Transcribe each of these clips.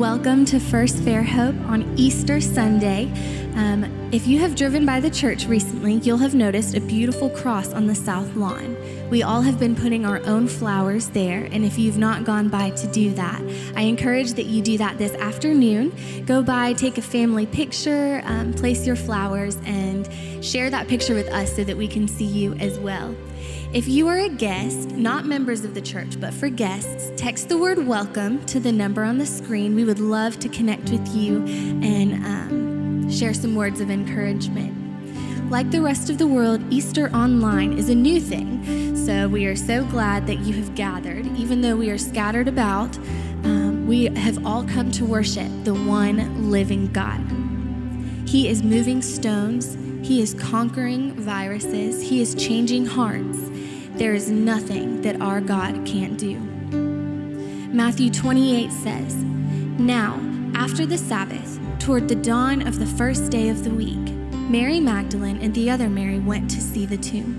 welcome to First Fairhope on Easter Sunday. If you have driven by the church recently, you'll have noticed a beautiful cross on the south lawn. We all have been putting our own flowers there, and if you've not gone by to do that, I encourage that you do that this afternoon. Go by, take a family picture, place your flowers, and share that picture with us so that we can see you as well. If you are a guest, not members of the church, but for guests, text the word welcome to the number on the screen. We would love to connect with you and share some words of encouragement. Like the rest of the world, Easter Online is a new thing. So we are so glad that you have gathered. Even though we are scattered about, we have all come to worship the one living God. He is moving stones. He is conquering viruses. He is changing hearts. There is nothing that our God can't do. Matthew 28 says, "Now, after the Sabbath, toward the dawn of the first day of the week, Mary Magdalene and the other Mary went to see the tomb.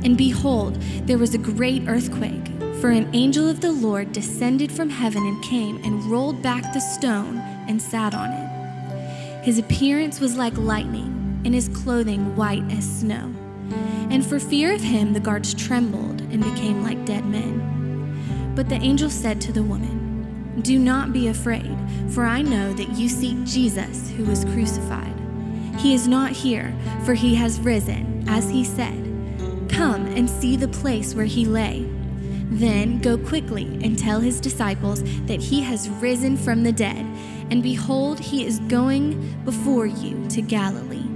And behold, there was a great earthquake, for an angel of the Lord descended from heaven and came and rolled back the stone and sat on it. His appearance was like lightning, and his clothing white as snow. And for fear of him, the guards trembled and became like dead men. But the angel said to the woman, 'Do not be afraid, for I know that you seek Jesus who was crucified. He is not here, for he has risen, as he said. Come and see the place where he lay. Then go quickly and tell his disciples that he has risen from the dead, and behold, he is going before you to Galilee.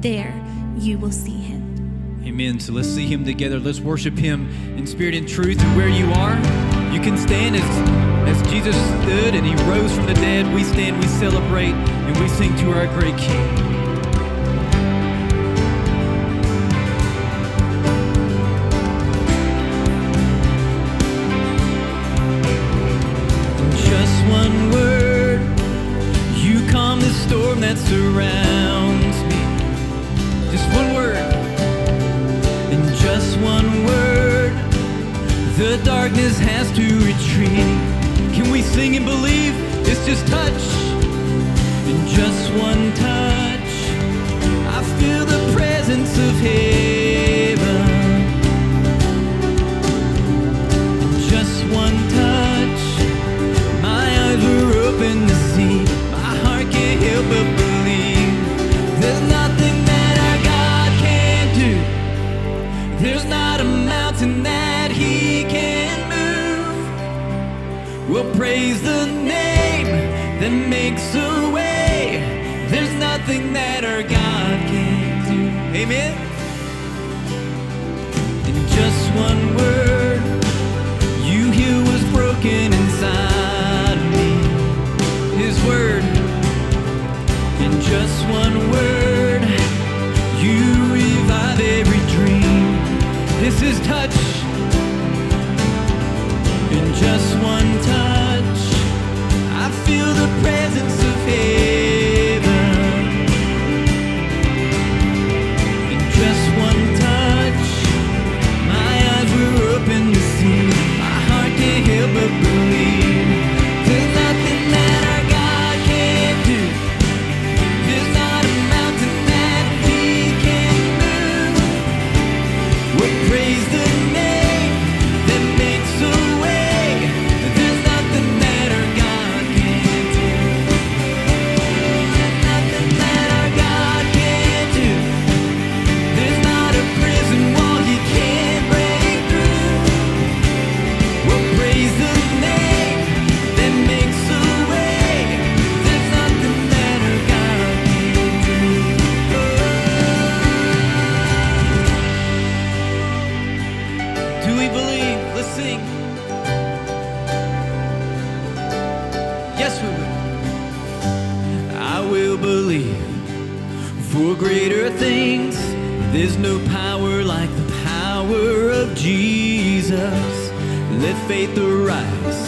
There you will see him.'" Amen. So let's see him together. Let's worship him in spirit and truth. And where you are, you can stand as Jesus stood and he rose from the dead. We stand, we celebrate, and we sing to our great King. Just one word, you calm the storm that surrounds me. Just one word. Just one word, the darkness has to retreat. Can we sing and believe? It's just touch. And just one touch, I feel the presence of heaven. Just one touch, my eyes were open to see. My heart can't help but believe. There's nothing that our God can't do. There's not a mountain that he can move. We'll praise the name that makes a way. There's nothing that our God can't do. Amen. In just one word, you heal what's broken inside me. His word. In just one word, you revive every dream. This is touch. In just one touch, I feel the presence of heaven. In just one touch, my eyes were open to see. My heart can't help but believe. There's nothing that our God can't do. There's not a mountain that he can move. We'll praise the name that makes a way. There's nothing that our God can't do. There's nothing that our God can't do. There's not a prison wall he can't break through. We'll praise the name that makes a way. There's nothing that our God can't do. Do we believe? Let's sing. Yes, we will. I will believe for greater things. There's no power like the power of Jesus. Let faith arise.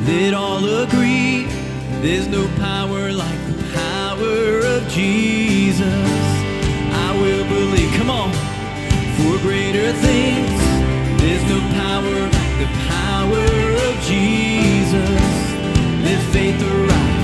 Let all agree. There's no power like the power of Jesus. I will believe. Come on. For greater things. There's no power like the power of Jesus. Let faith arise.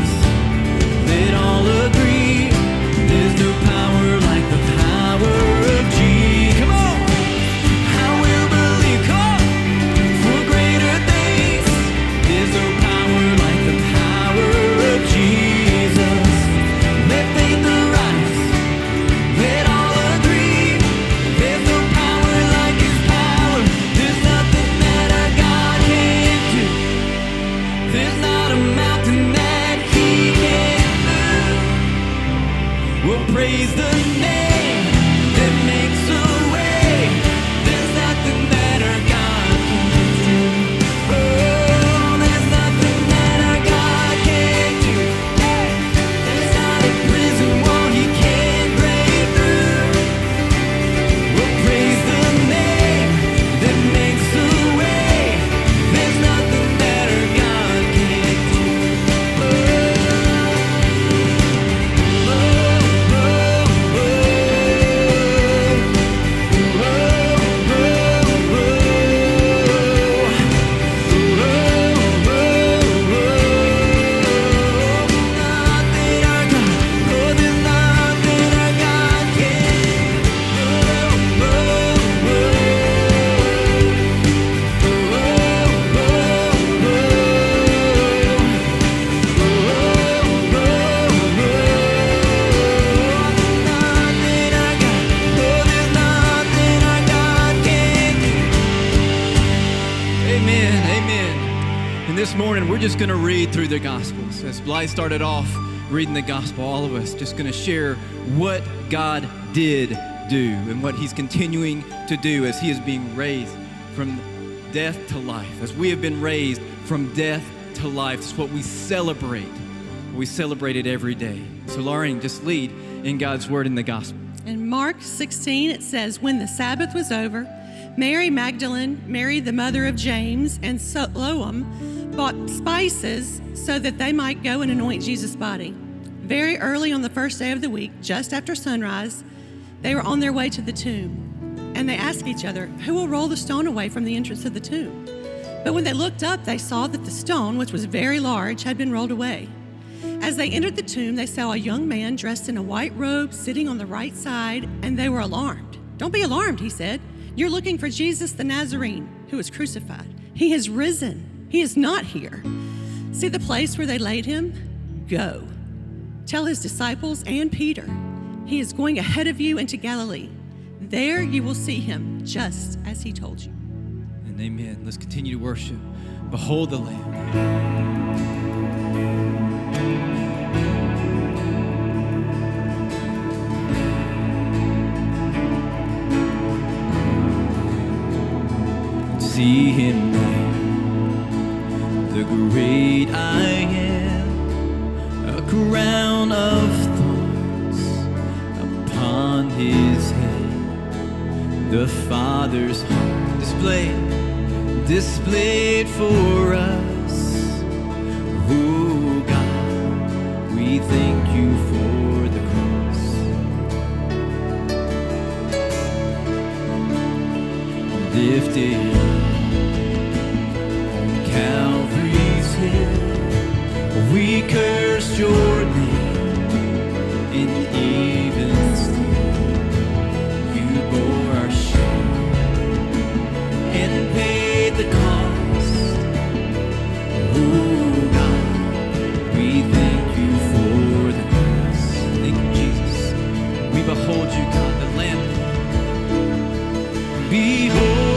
Amen. Amen. And this morning, we're just going to read through the Gospels. As Blythe started off reading the Gospel, all of us just going to share what God did do and what he's continuing to do as he is being raised from death to life. As we have been raised from death to life, it's what we celebrate. We celebrate it every day. So Lauren, just lead in God's word in the Gospel. In Mark 16, it says, when the Sabbath was over, Mary Magdalene, Mary the mother of James, and Salome bought spices so that they might go and anoint Jesus' body. Very early on the first day of the week, just after sunrise, they were on their way to the tomb. And they asked each other, who will roll the stone away from the entrance of the tomb? But when they looked up, they saw that the stone, which was very large, had been rolled away. As they entered the tomb, they saw a young man dressed in a white robe sitting on the right side, and they were alarmed. Don't be alarmed, he said. You're looking for Jesus the Nazarene, who was crucified. He has risen. He is not here. See the place where they laid him? Go. Tell his disciples and Peter, he is going ahead of you into Galilee. There you will see him, just as he told you. And amen. Let's continue to worship. Behold the Lamb. See him there, the great I am, a crown of thorns upon his head, the Father's heart displayed for us. Oh God, we thank you for the cross. Lifted Calvary's hill, we cursed your name, and even still you bore our shame and paid the cost. Oh God, we thank you for the cross. Thank you, Jesus. We behold you, God, the Lamb. Behold.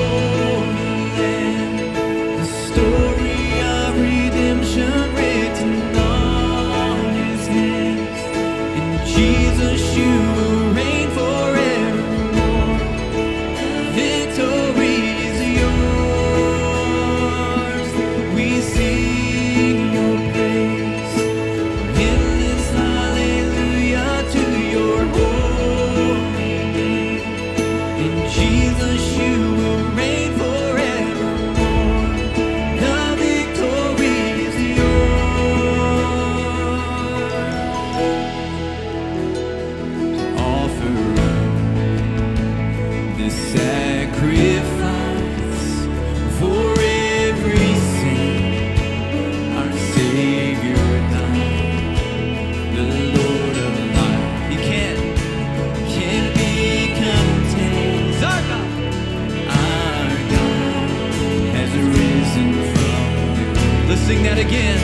Sing that again.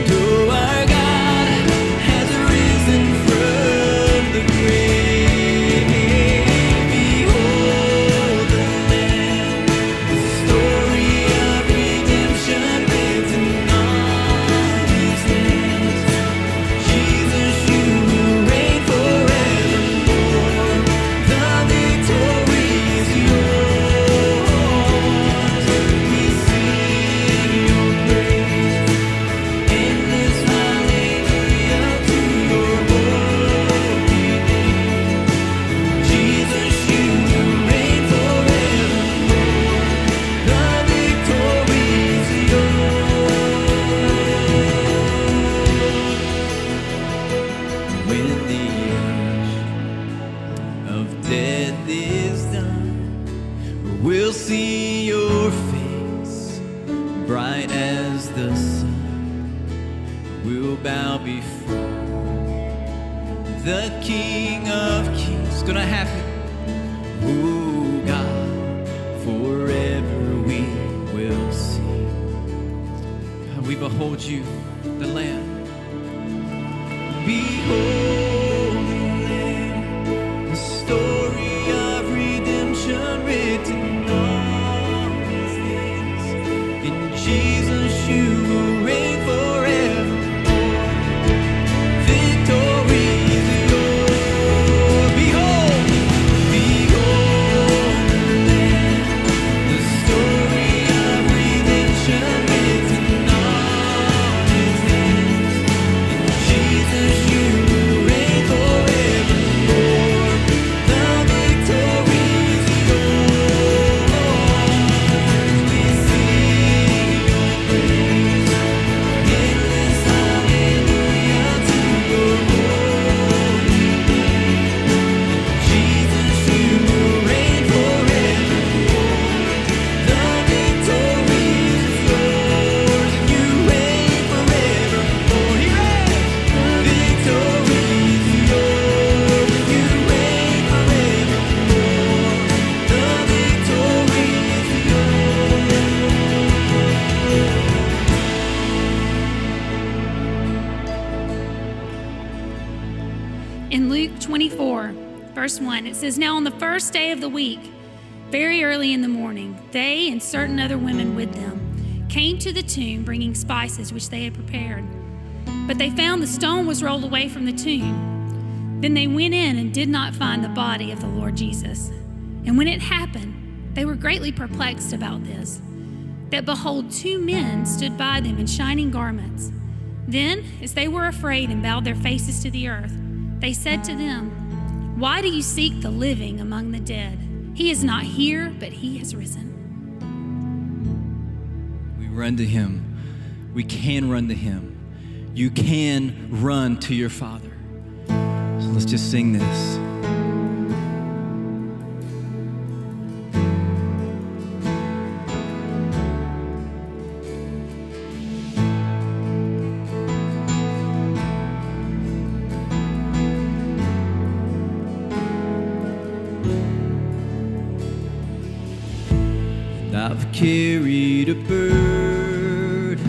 Oh, our God has risen from the grave. Behold the Lamb, the story of redemption written on his hands. Jesus, you will reign forevermore. The victory is yours. We sing your we'll see your face, bright as the sun. We'll bow before the King of Kings. It's gonna happen. Oh God, forever we will see. God, we behold you, the Lamb. Behold the Lamb, the story of redemption written on his hands. Jesus, you will reign forever. Victory is yours. Behold, behold the Lamb. The story of redemption written on His hands. Jesus, you will reign forevermore. The victory is yours. We sing your praise. Endless hallelujah to your holy name. Jesus, you will reign forevermore. The victory is yours, and you reign forevermore. He reigns. Victory is yours, and you reign forevermore. The victory is In Luke 24, verse 1, it says, "Now on the first day of the week, very early in the morning, they and certain other women with them came to the tomb bringing spices which they had prepared. But they found the stone was rolled away from the tomb. Then they went in and did not find the body of the Lord Jesus. And when it happened, they were greatly perplexed about this. That behold, two men stood by them in shining garments. Then, as they were afraid and bowed their faces to the earth, they said to them, 'Why do you seek the living among the dead? He is not here, but he has risen.'" We run to Him. We can run to Him. You can run to your Father. So let's just sing this. I've carried a burden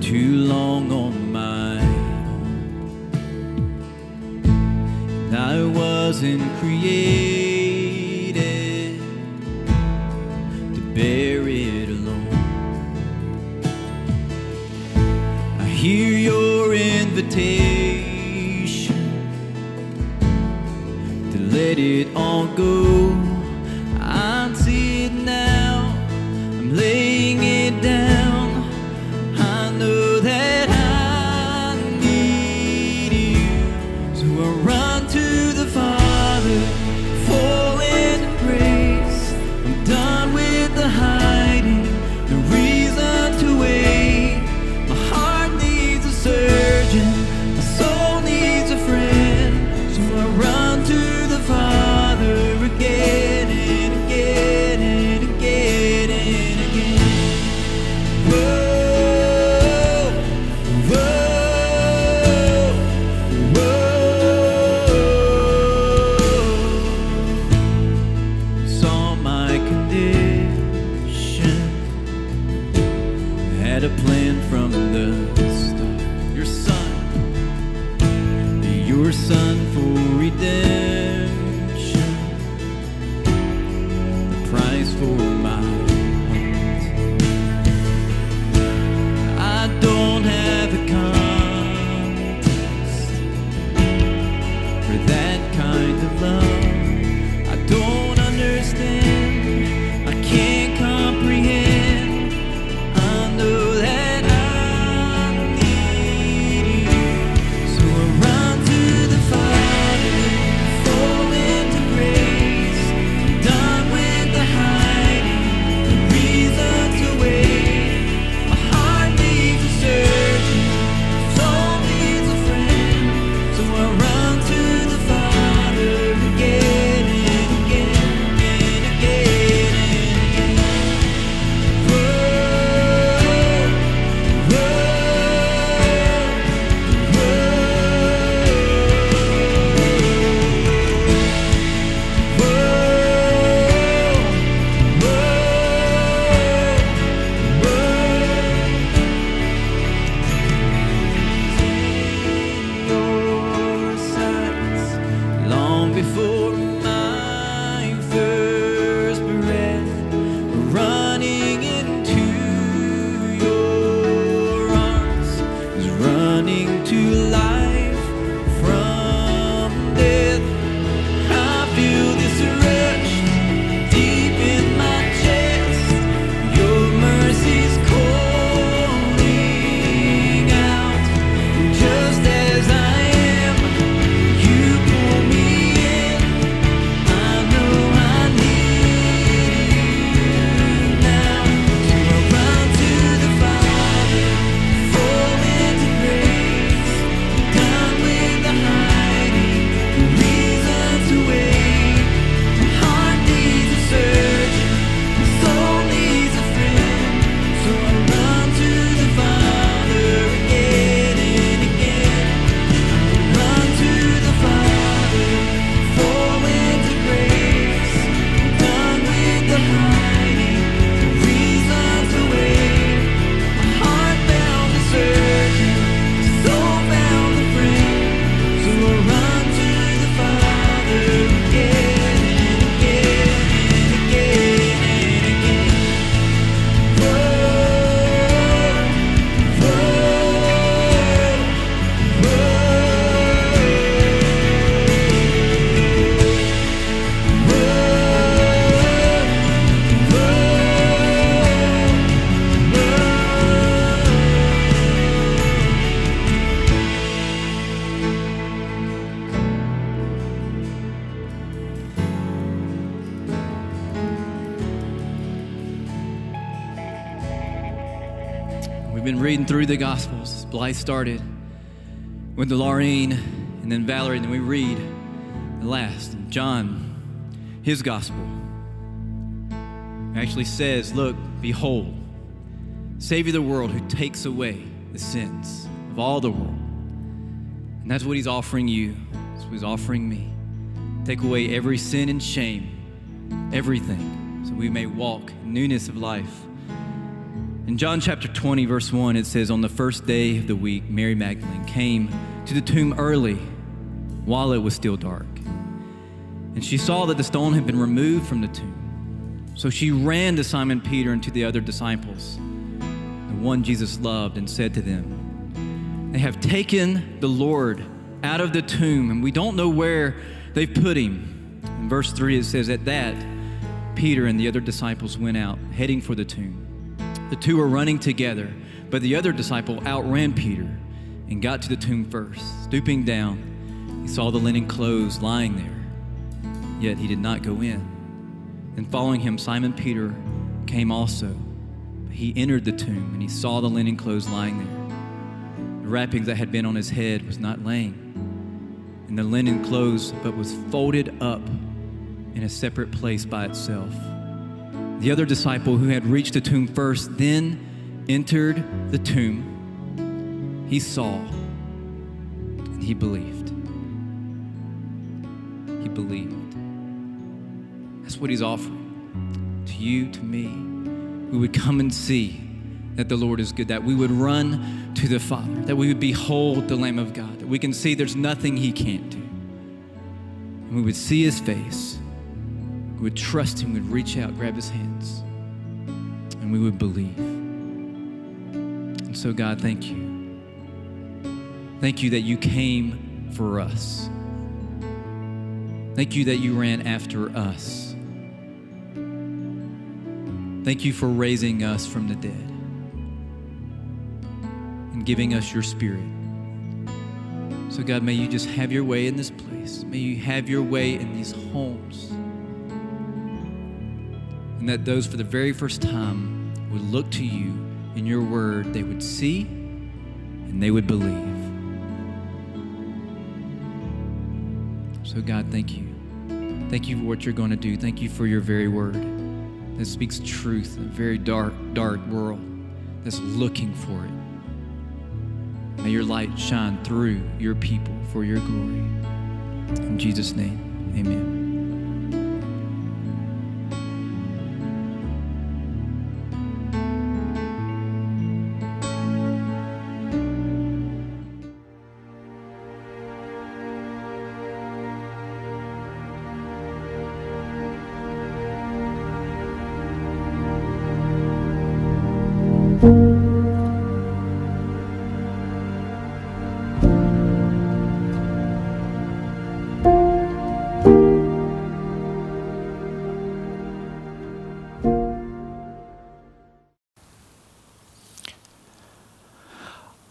too long on my own. And I wasn't created to bear it alone. I hear your invitation to let it all go. I see it now, I'm laying it down. I know that I need you, so I run to the Father, fall into grace. I'm done with the hiding, no reason to wait. My heart needs a surgeon, my soul needs a friend, so I run to the Father again. We've been reading through the Gospels. Blythe started with Laureen and then Valerie, and then we read the last, John, his Gospel. It actually says, look, behold, Savior of the world who takes away the sins of all the world. And that's what he's offering you. That's what he's offering me. Take away every sin and shame, everything, so we may walk in newness of life. In John chapter 20, verse 1, it says, on the first day of the week, Mary Magdalene came to the tomb early while it was still dark. And she saw that the stone had been removed from the tomb. So she ran to Simon Peter and to the other disciples, the one Jesus loved, and said to them, they have taken the Lord out of the tomb, and we don't know where they've put him. In verse 3, it says, at that, Peter and the other disciples went out, heading for the tomb. The two were running together, but the other disciple outran Peter and got to the tomb first. Stooping down, he saw the linen clothes lying there, yet he did not go in. And following him, Simon Peter came also. He entered the tomb, and he saw the linen clothes lying there. The wrappings that had been on his head was not laying, and the linen clothes but was folded up in a separate place by itself. The other disciple who had reached the tomb first then entered the tomb. He saw, and he believed. He believed. That's what he's offering to you, to me. We would come and see that the Lord is good, that we would run to the Father, that we would behold the Lamb of God, that we can see there's nothing he can't do. And we would see his face. We would trust him, we would reach out, grab his hands, and we would believe. And so, God, thank you. Thank you that you came for us. Thank you that you ran after us. Thank you for raising us from the dead and giving us your Spirit. So, God, may you just have your way in this place. May you have your way in these homes. And that those for the very first time would look to you in your word, they would see and they would believe. So God, thank you. Thank you for what you're going to do. Thank you for your very word that speaks truth in a very dark, dark world that's looking for it. May your light shine through your people for your glory. In Jesus' name, amen.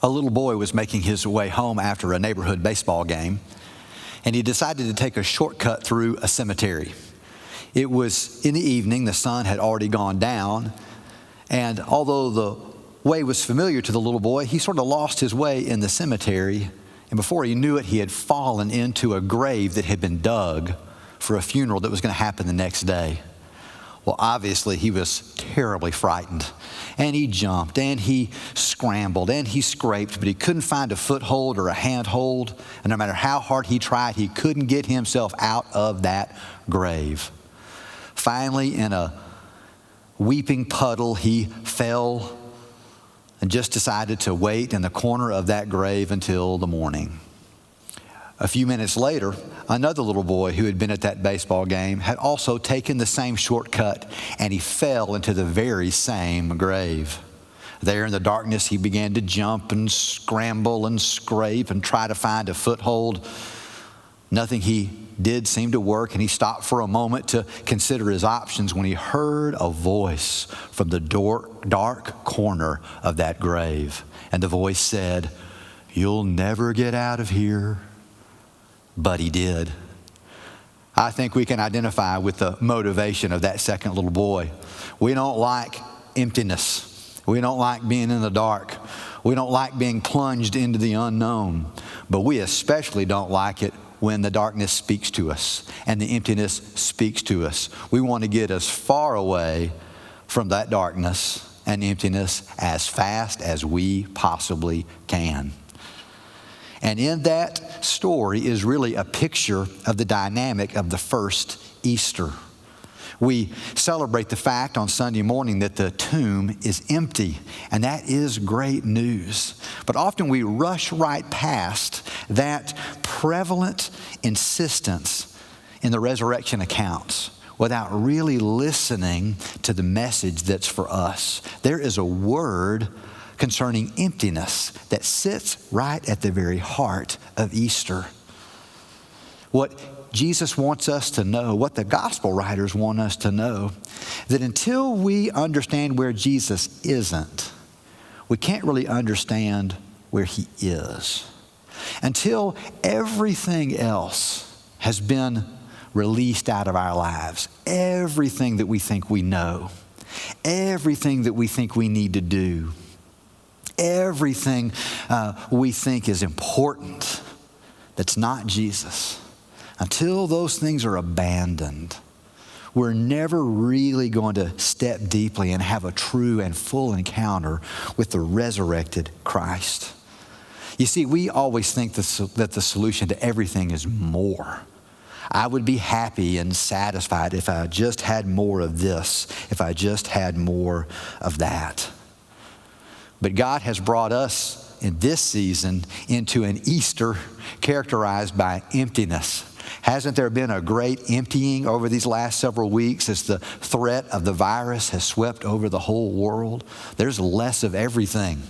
A little boy was making his way home after a neighborhood baseball game, and he decided to take a shortcut through a cemetery. It was in the evening, the sun had already gone down, and although the way was familiar to the little boy, he sort of lost his way in the cemetery, and before he knew it, he had fallen into a grave that had been dug for a funeral that was going to happen the next day. Well, obviously, he was terribly frightened, and he jumped, and he scrambled, and he scraped, but he couldn't find a foothold or a handhold, and no matter how hard he tried, he couldn't get himself out of that grave. Finally, in a weeping puddle, he fell and just decided to wait in the corner of that grave until the morning. A few minutes later, another little boy who had been at that baseball game had also taken the same shortcut, and he fell into the very same grave. There in the darkness, he began to jump and scramble and scrape and try to find a foothold. Nothing he did seemed to work, and he stopped for a moment to consider his options when he heard a voice from the dark corner of that grave. And the voice said, "You'll never get out of here." But he did. I think we can identify with the motivation of that second little boy. We don't like emptiness. We don't like being in the dark. We don't like being plunged into the unknown, but we especially don't like it when the darkness speaks to us and the emptiness speaks to us. We want to get as far away from that darkness and emptiness as fast as we possibly can. And in that story is really a picture of the dynamic of the first Easter. We celebrate the fact on Sunday morning that the tomb is empty, and that is great news. But often we rush right past that prevalent insistence in the resurrection accounts without really listening to the message that's for us. There is a word concerning emptiness that sits right at the very heart of Easter. What Jesus wants us to know, what the gospel writers want us to know, that until we understand where Jesus isn't, we can't really understand where he is. Until everything else has been released out of our lives, everything that we think we know, everything that we think we need to do, everything we think is important that's not Jesus, until those things are abandoned, we're never really going to step deeply and have a true and full encounter with the resurrected Christ. You see, we always think that the solution to everything is more. I would be happy and satisfied if I just had more of this, if I just had more of that. But God has brought us in this season into an Easter characterized by emptiness. Hasn't there been a great emptying over these last several weeks as the threat of the virus has swept over the whole world? There's less of everything.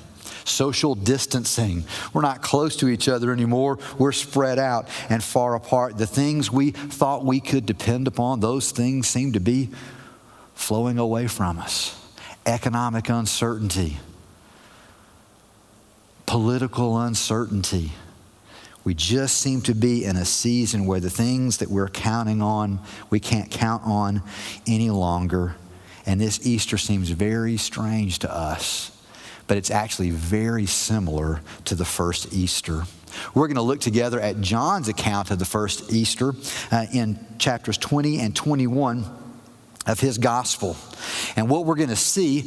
Social distancing. We're not close to each other anymore. We're spread out and far apart. The things we thought we could depend upon, those things seem to be flowing away from us. Economic uncertainty. Political uncertainty. We just seem to be in a season where the things that we're counting on, we can't count on any longer. And this Easter seems very strange to us, but it's actually very similar to the first Easter. We're going to look together at John's account of the first Easter in chapters 20 and 21 of his gospel. And what we're going to see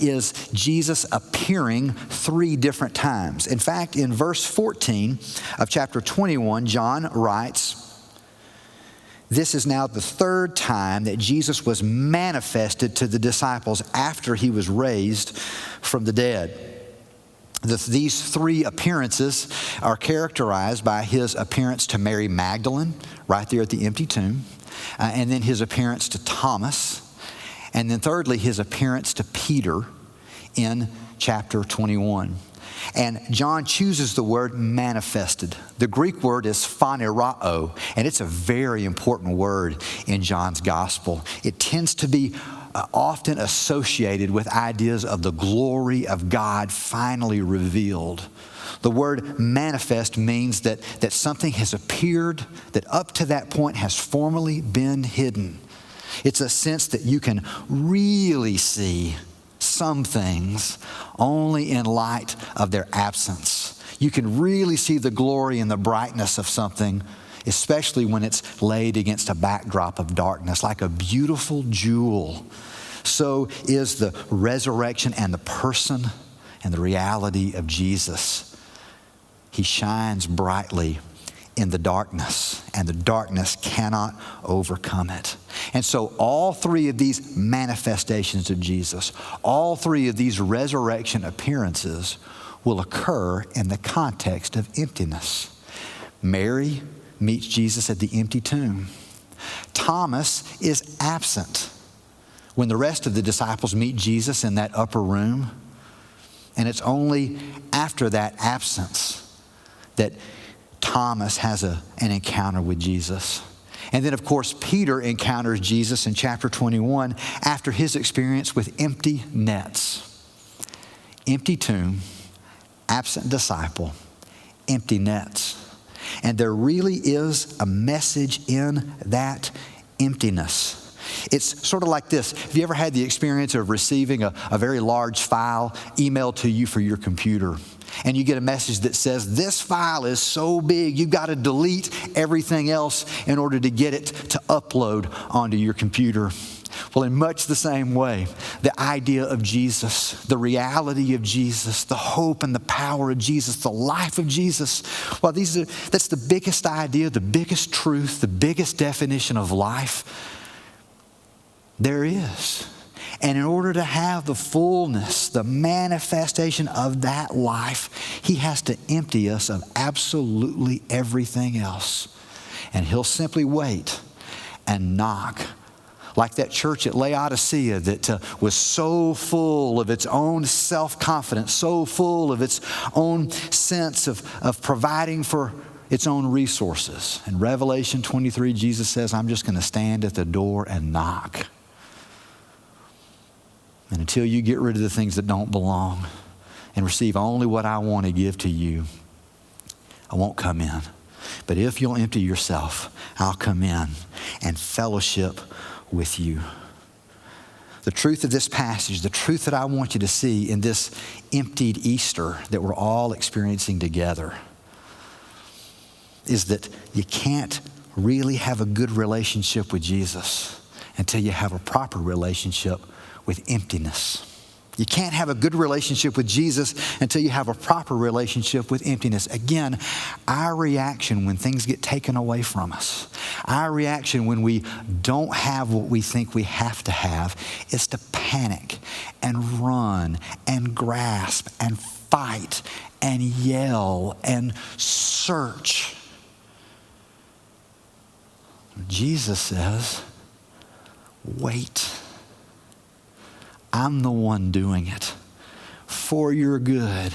is Jesus appearing 3 different times. In fact, in verse 14 of chapter 21, John writes, "This is now the 3rd time that Jesus was manifested to the disciples after he was raised from the dead." These 3 appearances are characterized by his appearance to Mary Magdalene, right there at the empty tomb, and then his appearance to Thomas, and then thirdly, his appearance to Peter in chapter 21. And John chooses the word manifested. The Greek word is phanerao, and it's a very important word in John's gospel. It tends to be often associated with ideas of the glory of God finally revealed. The word manifest means that something has appeared that up to that point has formerly been hidden. It's a sense that you can really see some things only in light of their absence. You can really see the glory and the brightness of something, especially when it's laid against a backdrop of darkness, like a beautiful jewel. So is the resurrection and the person and the reality of Jesus. He shines brightly in the darkness, and the darkness cannot overcome it. And so all 3 of these manifestations of Jesus, all 3 of these resurrection appearances will occur in the context of emptiness. Mary meets Jesus at the empty tomb. Thomas is absent when the rest of the disciples meet Jesus in that upper room. And it's only after that absence that Thomas has an encounter with Jesus. And then, of course, Peter encounters Jesus in chapter 21 after his experience with empty nets. Empty tomb, absent disciple, empty nets. And there really is a message in that emptiness. It's sort of like this. Have you ever had the experience of receiving a very large file emailed to you for your computer? And you get a message that says, this file is so big, you've got to delete everything else in order to get it to upload onto your computer. Well, in much the same way, the idea of Jesus, the reality of Jesus, the hope and the power of Jesus, the life of Jesus, well, that's the biggest idea, the biggest truth, the biggest definition of life there is. And in order to have the fullness, the manifestation of that life, he has to empty us of absolutely everything else. And he'll simply wait and knock. Like that church at Laodicea that was so full of its own self-confidence, so full of its own sense of providing for its own resources. In Revelation 23, Jesus says, I'm just going to stand at the door and knock. And until you get rid of the things that don't belong and receive only what I want to give to you, I won't come in. But if you'll empty yourself, I'll come in and fellowship with you. The truth of this passage, the truth that I want you to see in this emptied Easter that we're all experiencing together, is that you can't really have a good relationship with Jesus until you have a proper relationship with emptiness. You can't have a good relationship with Jesus until you have a proper relationship with emptiness. Again, our reaction when things get taken away from us, our reaction when we don't have what we think we have to have, is to panic and run and grasp and fight and yell and search. Jesus says, wait. I'm the one doing it for your good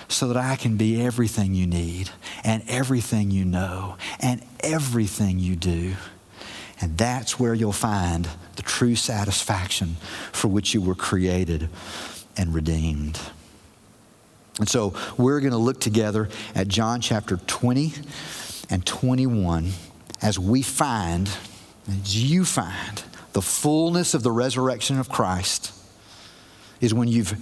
so that I can be everything you need and everything you know and everything you do. And that's where you'll find the true satisfaction for which you were created and redeemed. And so we're going to look together at John chapter 20 and 21 as we find, as you find, the fullness of the resurrection of Christ is when you've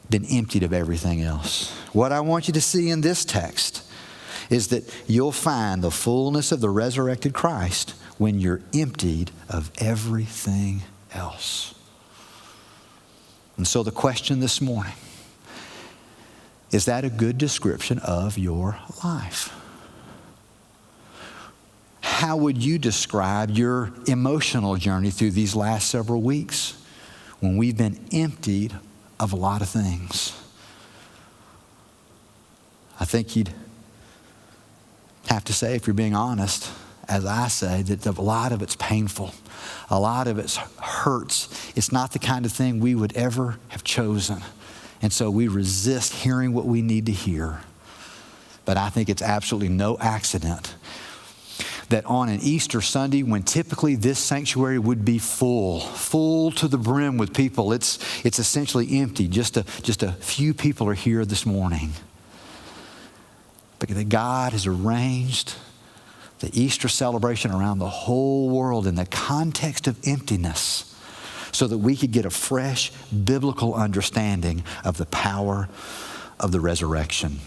been emptied of everything else. What I want you to see in this text is that you'll find the fullness of the resurrected Christ when you're emptied of everything else. And so the question this morning, is that a good description of your life? How would you describe your emotional journey through these last several weeks when we've been emptied of a lot of things? I think you'd have to say, if you're being honest, as I say, that a lot of it's painful. A lot of it hurts. It's not the kind of thing we would ever have chosen. And so we resist hearing what we need to hear. But I think it's absolutely no accident that on an Easter Sunday, when typically this sanctuary would be full to the brim with people, it's essentially empty. Just a few people are here this morning. But that God has arranged the Easter celebration around the whole world in the context of emptiness so that we could get a fresh biblical understanding of the power of the resurrection.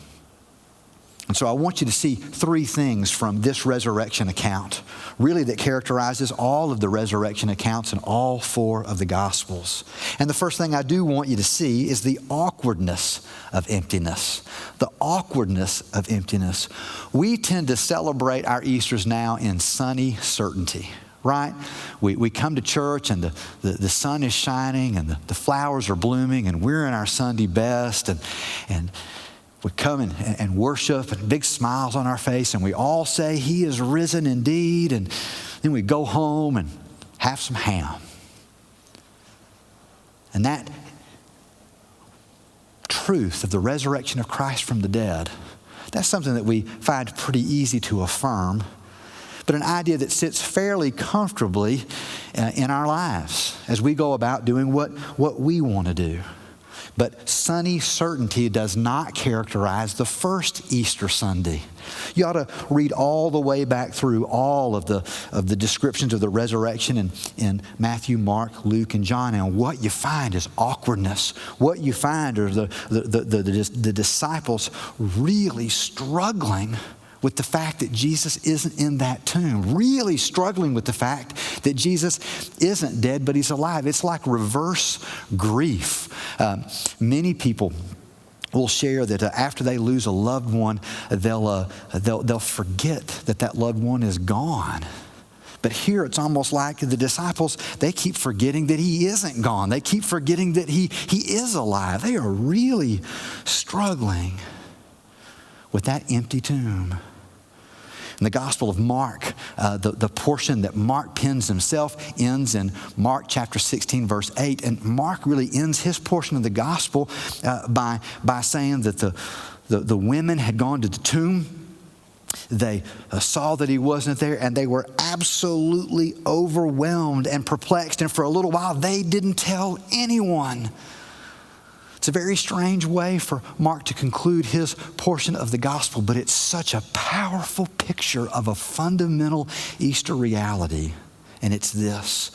And so I want you to see three things from this resurrection account, really that characterizes all of the resurrection accounts in all four of the Gospels. And the first thing I do want you to see is the awkwardness of emptiness. The awkwardness of emptiness. We tend to celebrate our Easters now in sunny certainty, right? We come to church and the sun is shining and the flowers are blooming and we're in our Sunday best and we come and worship and big smiles on our face and we all say, He is risen indeed. And then we go home and have some ham. And that truth of the resurrection of Christ from the dead, that's something that we find pretty easy to affirm, but an idea that sits fairly comfortably in our lives as we go about doing what we want to do. But sunny certainty does not characterize the first Easter Sunday. You ought to read all the way back through all of the descriptions of the resurrection in Matthew, Mark, Luke, and John, and what you find is awkwardness. What you find are the disciples really struggling with the fact that Jesus isn't in that tomb, really struggling with the fact that Jesus isn't dead, but he's alive. It's like reverse grief. Many people will share that after they lose a loved one, they'll forget that loved one is gone. But here it's almost like the disciples, they keep forgetting that he isn't gone. They keep forgetting that he is alive. They are really struggling with that empty tomb. In the Gospel of Mark, the portion that Mark pens himself ends in Mark chapter 16, verse 8. And Mark really ends his portion of the Gospel by saying that the women had gone to the tomb. They saw that he wasn't there, and they were absolutely overwhelmed and perplexed. And for a little while, they didn't tell anyone. It's a very strange way for Mark to conclude his portion of the gospel, but it's such a powerful picture of a fundamental Easter reality. And it's this: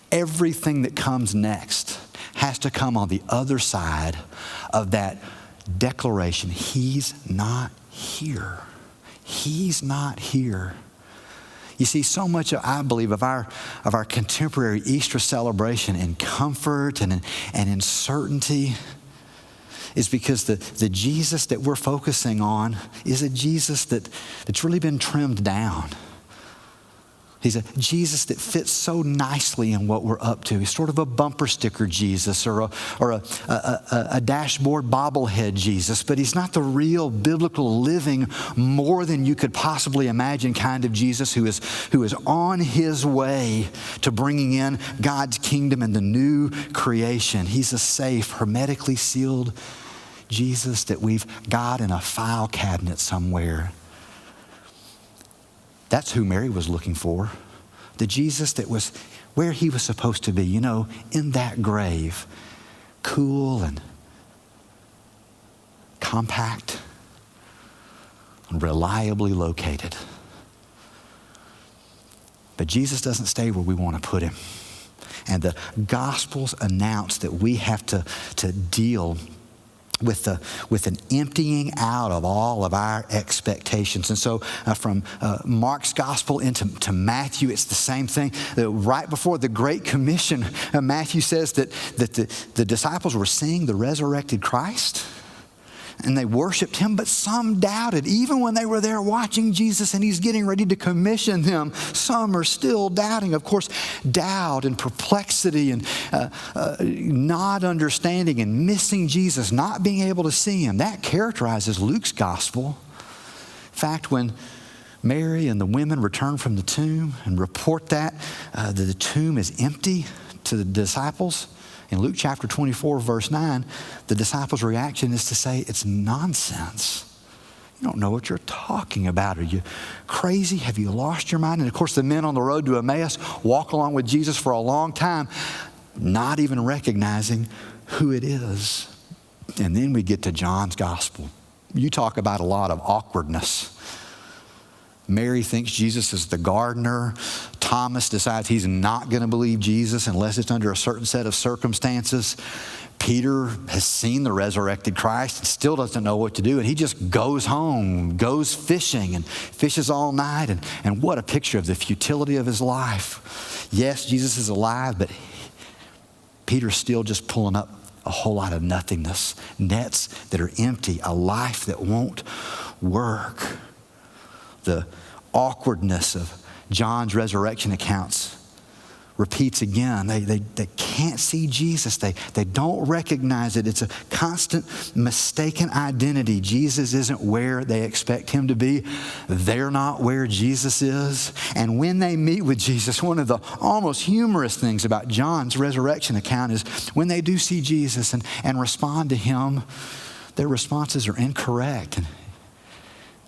everything that comes next has to come on the other side of that declaration. He's not here. He's not here. You see, so much, I believe, of our contemporary Easter celebration in comfort and in certainty is because the Jesus that we're focusing on is a Jesus that's really been trimmed down. He's a Jesus that fits so nicely in what we're up to. He's sort of a bumper sticker Jesus or a dashboard bobblehead Jesus, but he's not the real biblical living, more than you could possibly imagine kind of Jesus who is on his way to bringing in God's kingdom and the new creation. He's a safe, hermetically sealed Jesus that we've got in a file cabinet somewhere. That's who Mary was looking for. The Jesus that was where he was supposed to be, in that grave, cool and compact and reliably located. But Jesus doesn't stay where we want to put him. And the Gospels announce that we have to deal with an emptying out of all of our expectations. And so from Mark's gospel into Matthew, it's the same thing. Right before the Great Commission, Matthew says that the disciples were seeing the resurrected Christ, and they worshiped him, but some doubted. Even when they were there watching Jesus and he's getting ready to commission them, some are still doubting. Of course, doubt and perplexity and not understanding and missing Jesus, not being able to see him, that characterizes Luke's gospel. In fact, when Mary and the women return from the tomb and report that the tomb is empty to the disciples, in Luke chapter 24, verse 9, the disciples' reaction is to say, it's nonsense. You don't know what you're talking about. Are you crazy? Have you lost your mind? And of course, the men on the road to Emmaus walk along with Jesus for a long time, not even recognizing who it is. And then we get to John's gospel. You talk about a lot of awkwardness. Mary thinks Jesus is the gardener. Thomas decides he's not going to believe Jesus unless it's under a certain set of circumstances. Peter has seen the resurrected Christ and still doesn't know what to do. And he just goes home, goes fishing and fishes all night. And what a picture of the futility of his life. Yes, Jesus is alive, but Peter's still just pulling up a whole lot of nothingness. Nets that are empty, a life that won't work. The awkwardness of John's resurrection accounts repeats again. They can't see Jesus. They don't recognize it. It's a constant mistaken identity. Jesus isn't where they expect him to be. They're not where Jesus is. And when they meet with Jesus, one of the almost humorous things about John's resurrection account is when they do see Jesus and respond to him, their responses are incorrect. And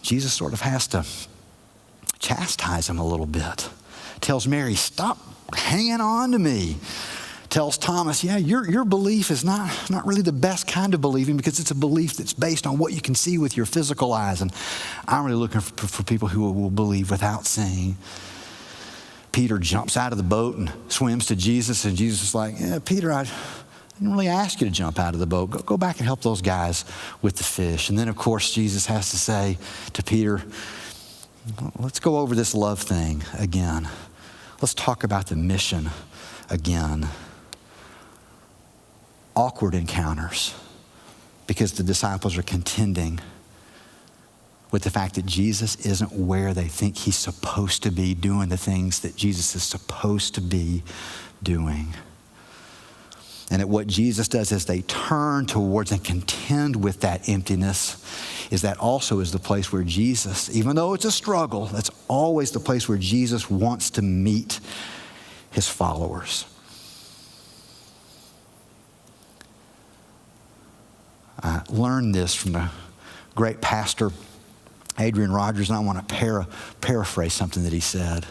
Jesus sort of has to chastise him a little bit. Tells Mary, stop hanging on to me. tells Thomas, yeah, your belief is not really the best kind of believing, because it's a belief that's based on what you can see with your physical eyes. And I'm really looking for people who will believe without seeing. Peter jumps out of the boat and swims to Jesus, and Jesus is like, yeah, Peter, I didn't really ask you to jump out of the boat. Go back and help those guys with the fish. And then, of course, Jesus has to say to Peter, let's go over this love thing again. Let's talk about the mission again. Awkward encounters, because the disciples are contending with the fact that Jesus isn't where they think he's supposed to be, doing the things that Jesus is supposed to be doing. And at what Jesus does as they turn towards and contend with that emptiness, is that also is the place where Jesus, even though it's a struggle, that's always the place where Jesus wants to meet his followers. I learned this from the great pastor Adrian Rogers, and I want to paraphrase something that he said,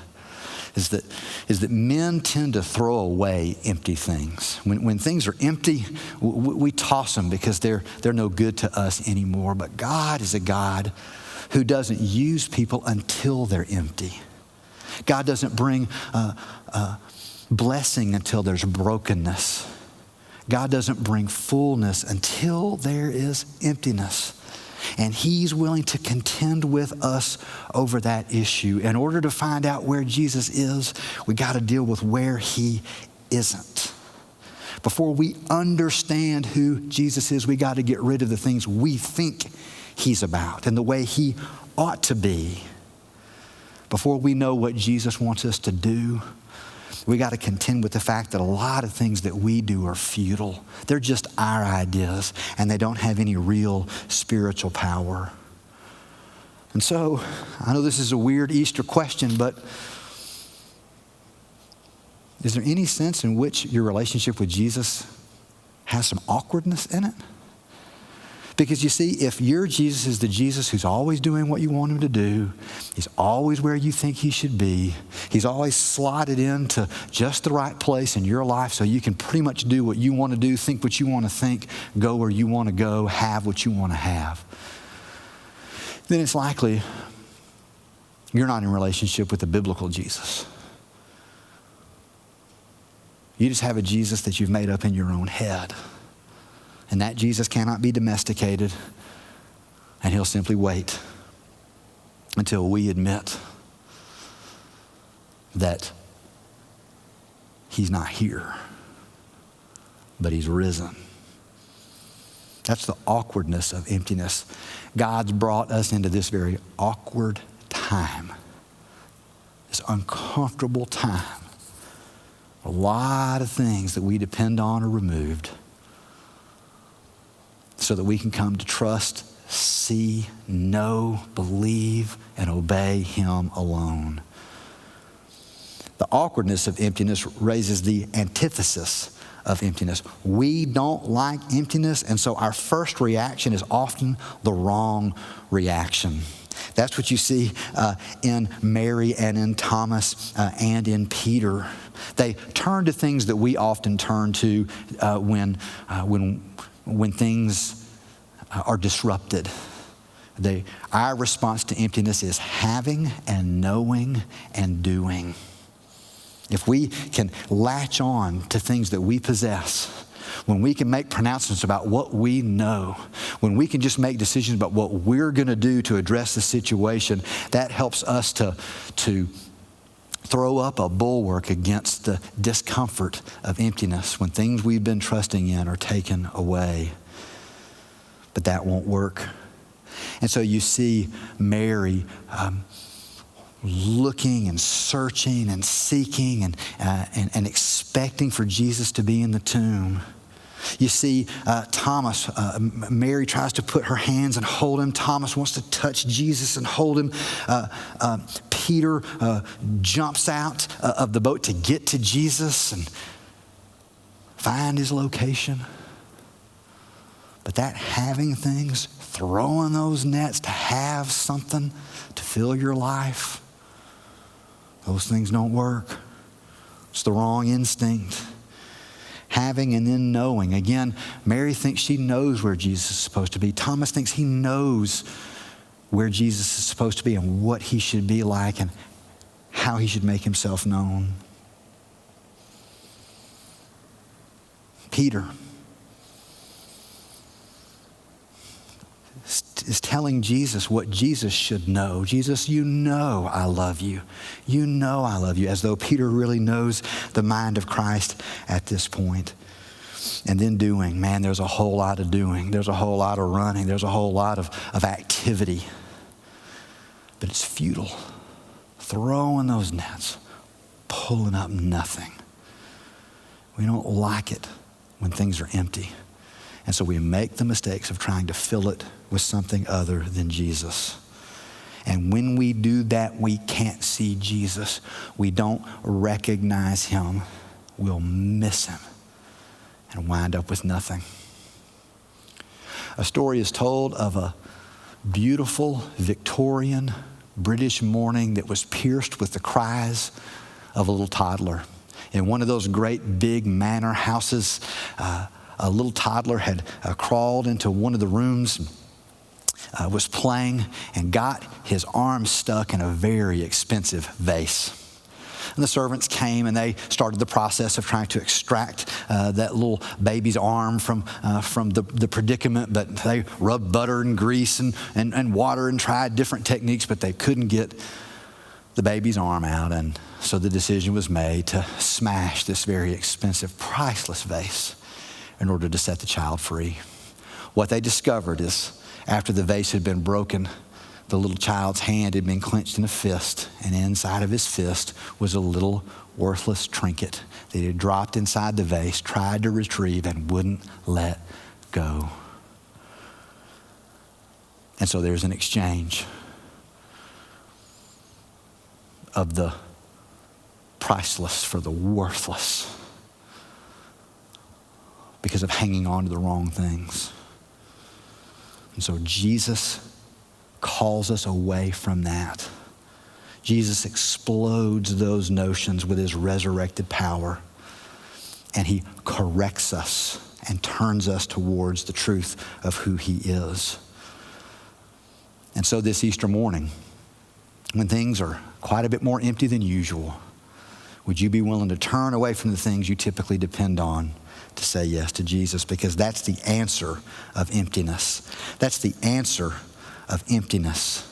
is that men tend to throw away empty things. When things are empty, we toss them because they're no good to us anymore. But God is a God who doesn't use people until they're empty. God doesn't bring blessing until there's brokenness. God doesn't bring fullness until there is emptiness. And he's willing to contend with us over that issue. In order to find out where Jesus is, we got to deal with where he isn't. Before we understand who Jesus is, we got to get rid of the things we think he's about and the way he ought to be. Before we know what Jesus wants us to do, we got to contend with the fact that a lot of things that we do are futile. They're just our ideas, and they don't have any real spiritual power. And so, I know this is a weird Easter question, but is there any sense in which your relationship with Jesus has some awkwardness in it? Because you see, if your Jesus is the Jesus who's always doing what you want him to do, he's always where you think he should be, he's always slotted into just the right place in your life so you can pretty much do what you want to do, think what you want to think, go where you want to go, have what you want to have, then it's likely you're not in relationship with the biblical Jesus. You just have a Jesus that you've made up in your own head. And that Jesus cannot be domesticated, and he'll simply wait until we admit that he's not here, but he's risen. That's the awkwardness of emptiness. God's brought us into this very awkward time, this uncomfortable time. A lot of things that we depend on are removed, so that we can come to trust, see, know, believe, and obey him alone. The awkwardness of emptiness raises the antithesis of emptiness. We don't like emptiness, and so our first reaction is often the wrong reaction. That's what you see in Mary and in Thomas and in Peter. They turn to things that we often turn to when things are disrupted. Our response to emptiness is having and knowing and doing. If we can latch on to things that we possess, when we can make pronouncements about what we know, when we can just make decisions about what we're going to do to address the situation, that helps us to throw up a bulwark against the discomfort of emptiness when things we've been trusting in are taken away. But that won't work. And so you see Mary looking and searching and seeking and expecting for Jesus to be in the tomb. You see Thomas, Mary tries to put her hands and hold him. Thomas wants to touch Jesus and hold him. Peter jumps out of the boat to get to Jesus and find his location. But that having things, throwing those nets to have something to fill your life, those things don't work. It's the wrong instinct. having and then knowing. Again, Mary thinks she knows where Jesus is supposed to be. Thomas thinks he knows where Jesus is supposed to be and what he should be like and how he should make himself known. Peter is telling Jesus what Jesus should know. Jesus, you know I love you. You know I love you, as though Peter really knows the mind of Christ at this point. And then doing, man, there's a whole lot of doing. There's a whole lot of running. There's a whole lot of activity. But it's futile. Throwing those nets, pulling up nothing. We don't like it when things are empty. And so we make the mistakes of trying to fill it with something other than Jesus. And when we do that, we can't see Jesus. We don't recognize him. We'll miss him and wind up with nothing. A story is told of a beautiful Victorian British morning that was pierced with the cries of a little toddler. In one of those great big manor houses, a little toddler had crawled into one of the rooms, was playing, and got his arm stuck in a very expensive vase. And the servants came and they started the process of trying to extract that little baby's arm from the predicament, but they rubbed butter and grease and water and tried different techniques, but they couldn't get the baby's arm out. And so the decision was made to smash this very expensive, priceless vase in order to set the child free. What they discovered is after the vase had been broken, the little child's hand had been clenched in a fist, and inside of his fist was a little worthless trinket that he had dropped inside the vase, tried to retrieve, and wouldn't let go. And so there's an exchange of the priceless for the worthless because of hanging on to the wrong things. And so Jesus calls us away from that. Jesus explodes those notions with his resurrected power, and he corrects us and turns us towards the truth of who he is. And so this Easter morning, when things are quite a bit more empty than usual, would you be willing to turn away from the things you typically depend on to say yes to Jesus? Because that's the answer of emptiness. That's the answer of emptiness.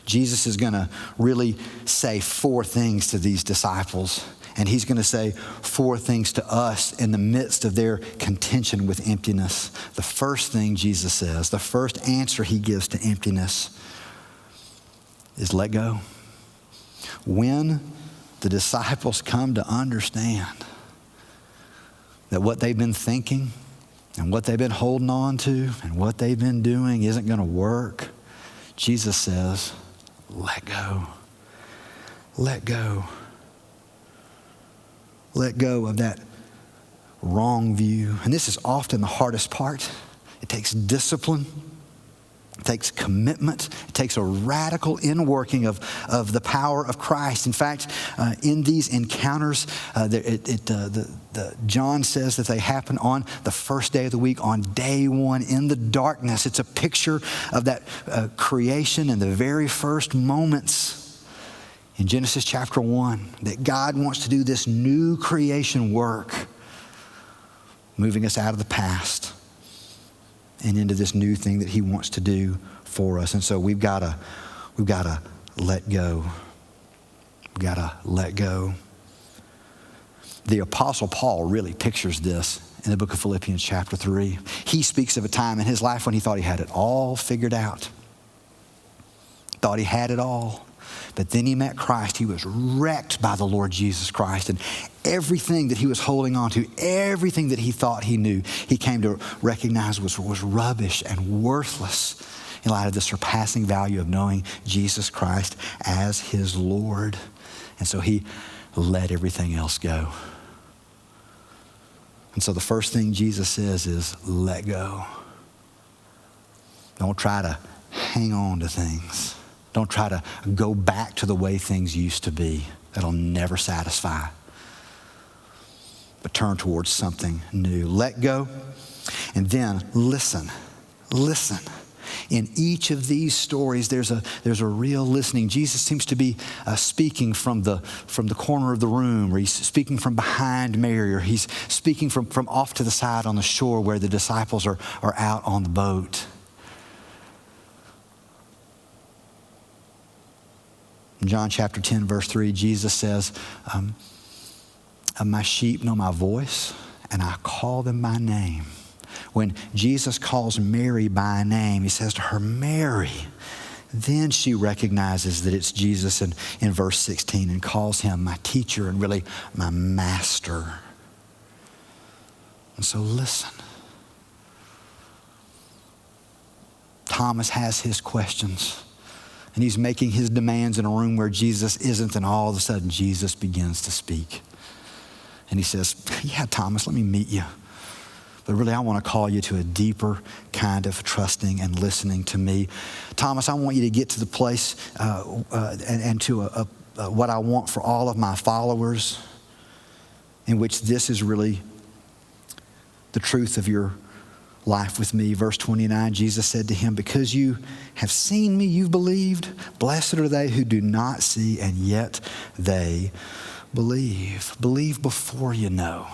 Jesus is going to really say 4 things to these disciples, and he's going to say 4 things to us in the midst of their contention with emptiness. The first thing Jesus says, the first answer he gives to emptiness is let go. When the disciples come to understand that what they've been thinking and what they've been holding on to and what they've been doing isn't going to work, Jesus says, let go. Let go. Let go of that wrong view. And this is often the hardest part. It takes discipline. It takes commitment. It takes a radical inworking of the power of Christ. In fact, in these encounters, John says that they happen on the first day of the week, on day 1, in the darkness. It's a picture of that creation in the very first moments in Genesis chapter 1, that God wants to do this new creation work, moving us out of the past and into this new thing that he wants to do for us. And so we've got to let go. We've got to let go. The Apostle Paul really pictures this in the book of Philippians chapter 3. He speaks of a time in his life when he thought he had it all figured out. Thought he had it all. But then he met Christ. He was wrecked by the Lord Jesus Christ. And everything that he was holding on to, everything that he thought he knew, he came to recognize was rubbish and worthless in light of the surpassing value of knowing Jesus Christ as his Lord. And so he let everything else go. And so the first thing Jesus says is, let go. Don't try to hang on to things. Don't try to go back to the way things used to be. That'll never satisfy. but turn towards something new. Let go, and then listen. Listen. In each of these stories, there's a real listening. Jesus seems to be speaking from the corner of the room, or he's speaking from behind Mary, or he's speaking from off to the side on the shore where the disciples are out on the boat. In John chapter 10, verse 3, Jesus says, my sheep know my voice, and I call them by name. When Jesus calls Mary by name, he says to her, Mary. Then she recognizes that it's Jesus in verse 16 and calls him my teacher and really my master. And so listen. Thomas has his questions, and he's making his demands in a room where Jesus isn't, and all of a sudden Jesus begins to speak. And he says, yeah, Thomas, let me meet you. But really, I want to call you to a deeper kind of trusting and listening to me. Thomas, I want you to get to the place and to what I want for all of my followers, in which this is really the truth of your life with me. Verse 29, Jesus said to him, because you have seen me, you've believed. Blessed are they who do not see, and yet they believe. Believe before you know.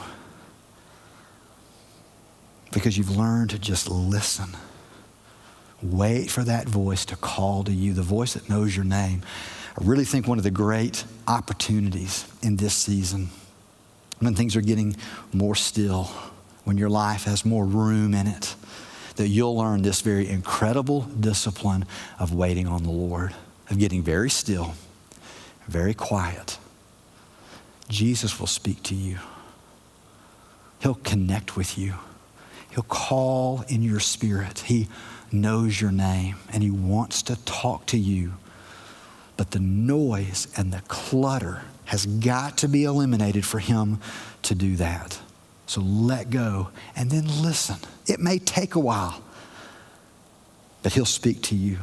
Because you've learned to just listen. Wait for that voice to call to you, the voice that knows your name. I really think one of the great opportunities in this season, when things are getting more still, when your life has more room in it, that you'll learn this very incredible discipline of waiting on the Lord, of getting very still, very quiet. Jesus will speak to you. He'll connect with you. He'll call in your spirit. He knows your name, and he wants to talk to you. But the noise and the clutter has got to be eliminated for him to do that. So let go and then listen. It may take a while, but he'll speak to you.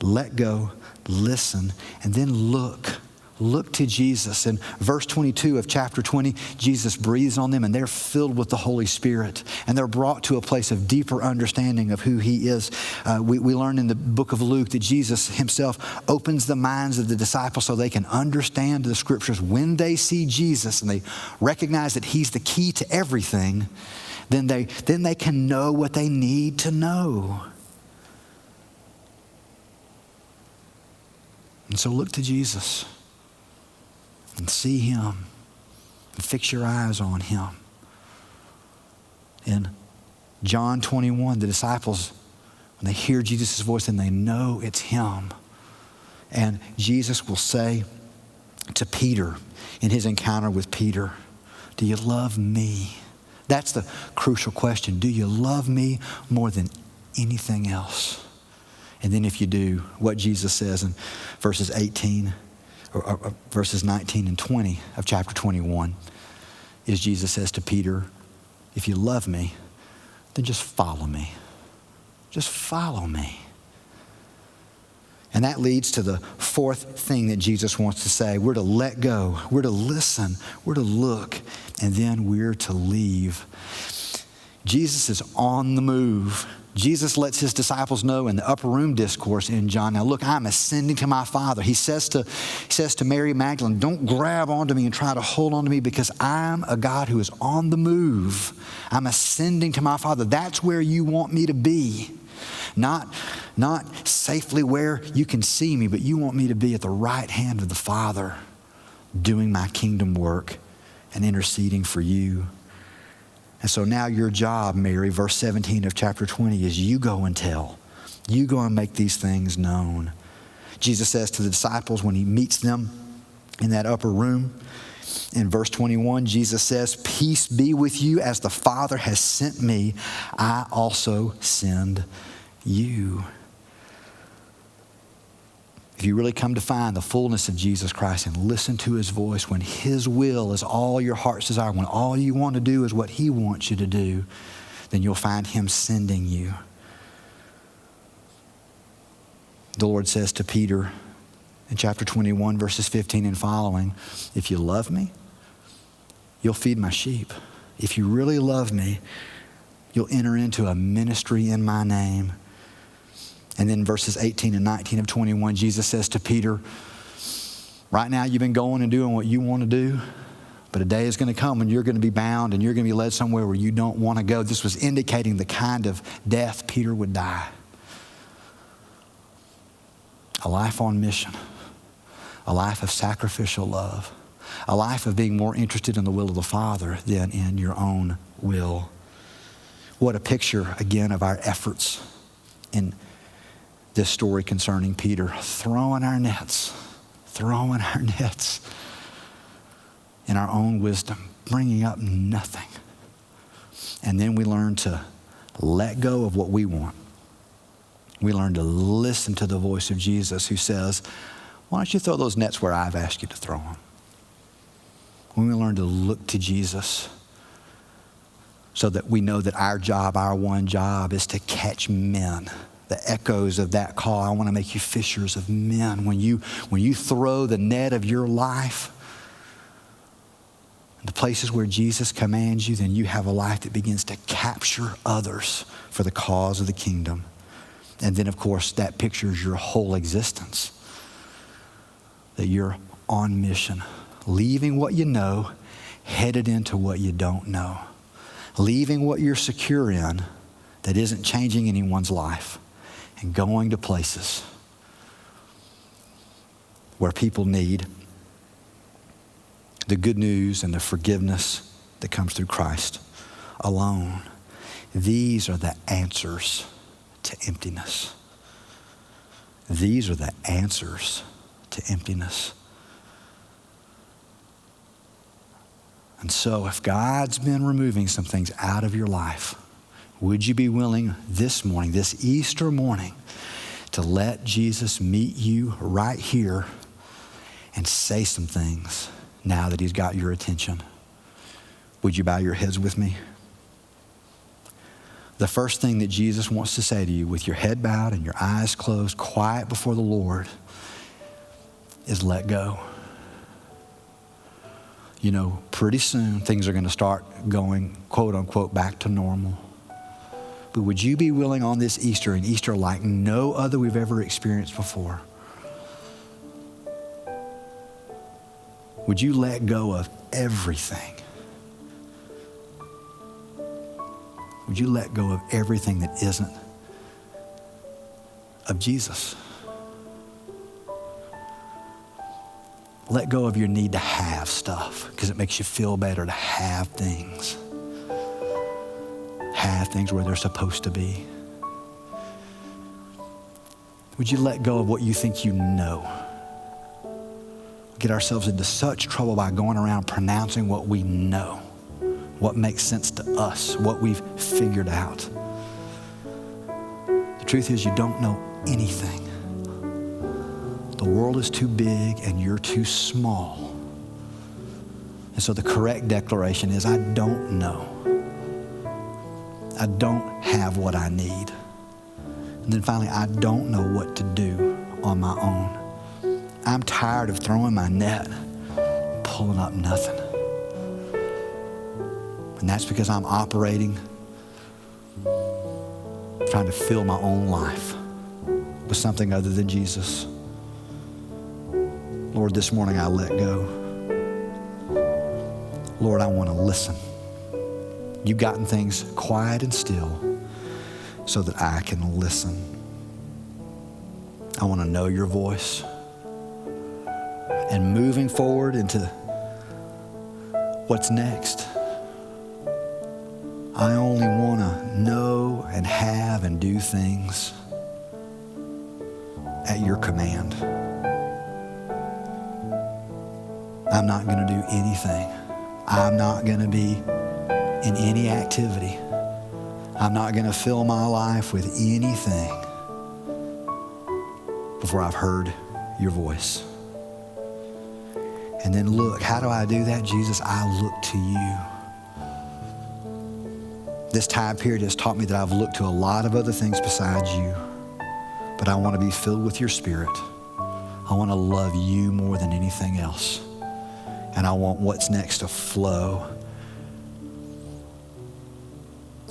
Let go, listen, and then look. Look to Jesus. In verse 22 of chapter 20, Jesus breathes on them and they're filled with the Holy Spirit. And they're brought to a place of deeper understanding of who he is. We learn in the book of Luke that Jesus himself opens the minds of the disciples so they can understand the scriptures. When they see Jesus and they recognize that he's the key to everything, then they can know what they need to know. And so look to Jesus. And see him, and fix your eyes on him. In John 21, the disciples, when they hear Jesus' voice, then they know it's him. And Jesus will say to Peter, in his encounter with Peter, do you love me? That's the crucial question. Do you love me more than anything else? And then if you do, what Jesus says in verses 18, or verses 19 and 20 of chapter 21 is Jesus says to Peter, if you love me, then just follow me. Just follow me. And that leads to the fourth thing that Jesus wants to say. We're to let go. We're to listen. We're to look. And then we're to leave. Jesus is on the move. Jesus lets his disciples know in the upper room discourse in John, now look, I'm ascending to my Father. He says to Mary Magdalene, don't grab onto me and try to hold onto me because I'm a God who is on the move. I'm ascending to my Father. That's where you want me to be. Not safely where you can see me, but you want me to be at the right hand of the Father, doing my kingdom work and interceding for you. And so now your job, Mary, verse 17 of chapter 20, is you go and tell. You go and make these things known. Jesus says to the disciples when he meets them in that upper room, in verse 21, Jesus says, peace be with you. As the Father has sent me, I also send you. If you really come to find the fullness of Jesus Christ and listen to his voice when his will is all your heart's desire, when all you want to do is what he wants you to do, then you'll find him sending you. The Lord says to Peter in chapter 21, verses 15 and following, if you love me, you'll feed my sheep. if you really love me, you'll enter into a ministry in my name. And then verses 18 and 19 of 21, Jesus says to Peter, right now you've been going and doing what you want to do, but a day is going to come when you're going to be bound and you're going to be led somewhere where you don't want to go. This was indicating the kind of death Peter would die. A life on mission, a life of sacrificial love, a life of being more interested in the will of the Father than in your own will. What a picture, again, of our efforts in this story concerning Peter. Throwing our nets in our own wisdom, bringing up nothing. And then we learn to let go of what we want. We learn to listen to the voice of Jesus who says, why don't you throw those nets where I've asked you to throw them? When we learn to look to Jesus so that we know that our job, our one job, is to catch men. The echoes of that call, I want to make you fishers of men. When you throw the net of your life in the places where Jesus commands you, then you have a life that begins to capture others for the cause of the kingdom. And then, of course, that pictures your whole existence. That you're on mission, leaving what you know, headed into what you don't know. Leaving what you're secure in that isn't changing anyone's life and going to places where people need the good news and the forgiveness that comes through Christ alone. These are the answers to emptiness. These are the answers to emptiness. And so if God's been removing some things out of your life, would you be willing this morning, this Easter morning, to let Jesus meet you right here and say some things now that he's got your attention? Would you bow your heads with me? The first thing that Jesus wants to say to you with your head bowed and your eyes closed, quiet before the Lord, is let go. You know, pretty soon things are going to start going, quote unquote, back to normal. But would you be willing on this Easter, an Easter like no other we've ever experienced before? Would you let go of everything? Would you let go of everything that isn't of Jesus? Let go of your need to have stuff because it makes you feel better to have things. Have things where they're supposed to be. Would you let go of what you think you know? Get ourselves into such trouble by going around pronouncing what we know, what makes sense to us, what we've figured out. The truth is, you don't know anything. The world is too big and you're too small. And so the correct declaration is, I don't know. I don't have what I need. And then finally, I don't know what to do on my own. I'm tired of throwing my net, pulling up nothing. And that's because I'm operating, trying to fill my own life with something other than Jesus. Lord, this morning I let go. Lord, I want to listen. You've gotten things quiet and still so that I can listen. I want to know your voice. And moving forward into what's next, I only want to know and have and do things at your command. I'm not going to do anything. I'm not going to be in any activity. I'm not going to fill my life with anything before I've heard your voice. And then look, how do I do that, Jesus? I look to you. This time period has taught me that I've looked to a lot of other things besides you, but I want to be filled with your Spirit. I want to love you more than anything else. And I want what's next to flow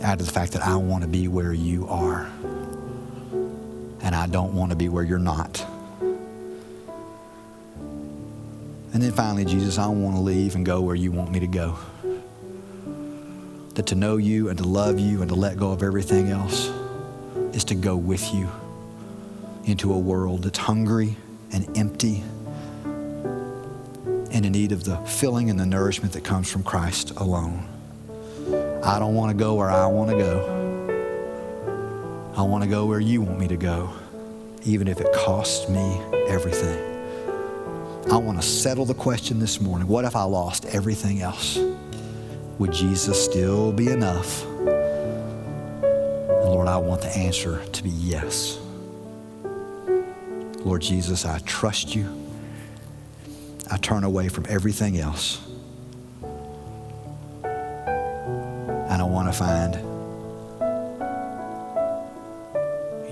out of the fact that I want to be where you are. And I don't want to be where you're not. And then finally, Jesus, I want to leave and go where you want me to go. That to know you and to love you and to let go of everything else is to go with you into a world that's hungry and empty and in need of the filling and the nourishment that comes from Christ alone. I don't want to go where I want to go. I want to go where you want me to go, even if it costs me everything. I want to settle the question this morning. What if I lost everything else? Would Jesus still be enough? And Lord, I want the answer to be yes. Lord Jesus, I trust you. I turn away from everything else. And I want to find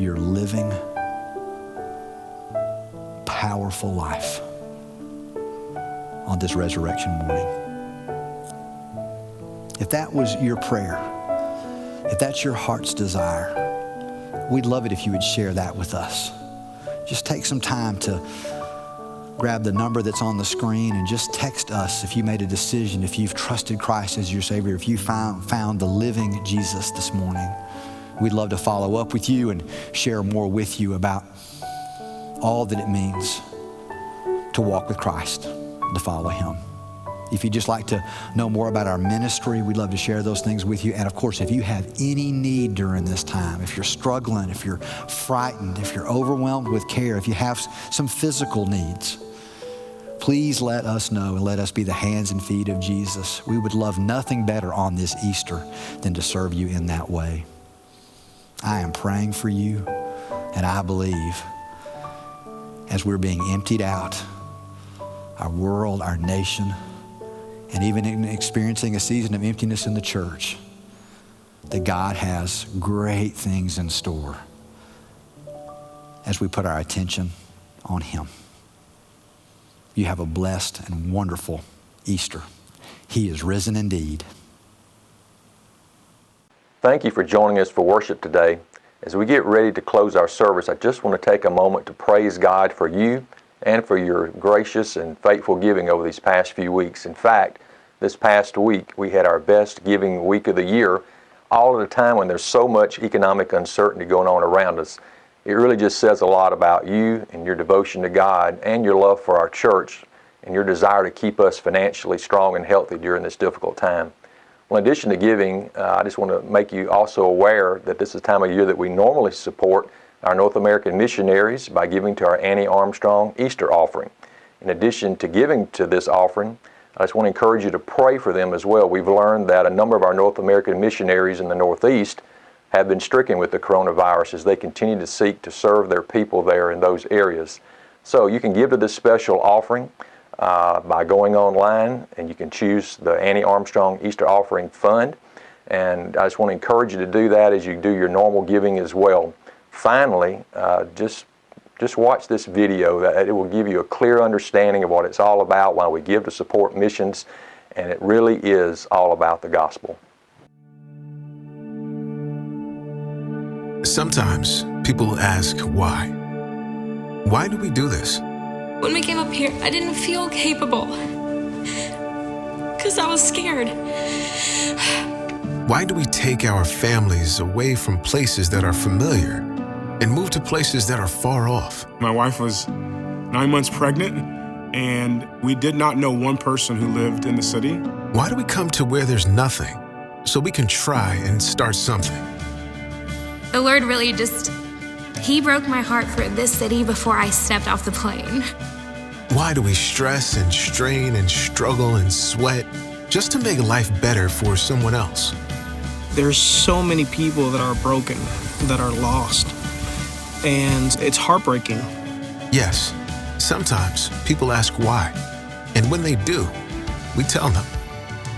your living, powerful life on this resurrection morning. If that was your prayer, if that's your heart's desire, we'd love it if you would share that with us. Just take some time to grab the number that's on the screen and just text us if you made a decision, if you've trusted Christ as your Savior, if you found the living Jesus this morning. We'd love to follow up with you and share more with you about all that it means to walk with Christ, to follow Him. If you'd just like to know more about our ministry, we'd love to share those things with you. And of course, if you have any need during this time, if you're struggling, if you're frightened, if you're overwhelmed with care, if you have some physical needs, please let us know and let us be the hands and feet of Jesus. We would love nothing better on this Easter than to serve you in that way. I am praying for you, and I believe as we're being emptied out, our world, our nation, and even in experiencing a season of emptiness in the church, that God has great things in store as we put our attention on Him. You have a blessed and wonderful Easter. He is risen indeed. Thank you for joining us for worship today. As we get ready to close our service, I just want to take a moment to praise God for you and for your gracious and faithful giving over these past few weeks. In fact, this past week, we had our best giving week of the year, all at a time when there's so much economic uncertainty going on around us. It really just says a lot about you and your devotion to God and your love for our church and your desire to keep us financially strong and healthy during this difficult time. Well, in addition to giving, I just want to make you also aware that this is the time of year that we normally support our North American missionaries by giving to our Annie Armstrong Easter offering. In addition to giving to this offering, I just want to encourage you to pray for them as well. We've learned that a number of our North American missionaries in the Northeast have been stricken with the coronavirus as they continue to seek to serve their people there in those areas. So you can give to this special offering by going online, and you can choose the Annie Armstrong Easter Offering Fund. And I just want to encourage you to do that as you do your normal giving as well. Finally, just watch this video. That it will give you a clear understanding of what it's all about, why we give to support missions, and it really is all about the gospel. Sometimes people ask why. Why do we do this? When we came up here, I didn't feel capable because I was scared. Why do we take our families away from places that are familiar and move to places that are far off? My wife was 9 months pregnant, and we did not know one person who lived in the city. Why do we come to where there's nothing so we can try and start something? The Lord really He broke my heart for this city before I stepped off the plane. Why do we stress and strain and struggle and sweat just to make life better for someone else? There's so many people that are broken, that are lost, and it's heartbreaking. Yes, sometimes people ask why, and when they do, we tell them.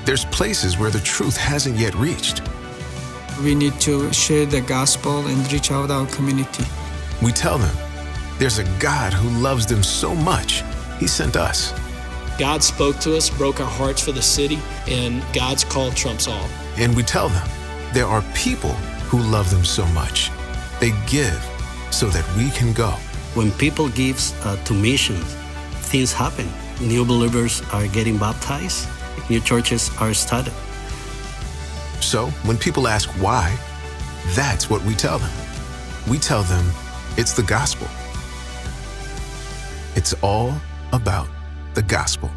There's places where the truth hasn't yet reached. We need to share the gospel and reach out our community. We tell them there's a God who loves them so much, He sent us. God spoke to us, broke our hearts for the city, and God's call trumps all. And we tell them There are people who love them so much. They give so that we can go. When people give to missions, things happen. New believers are getting baptized. New churches are started. So when people ask why, that's what we tell them. We tell them it's the gospel. It's all about the gospel.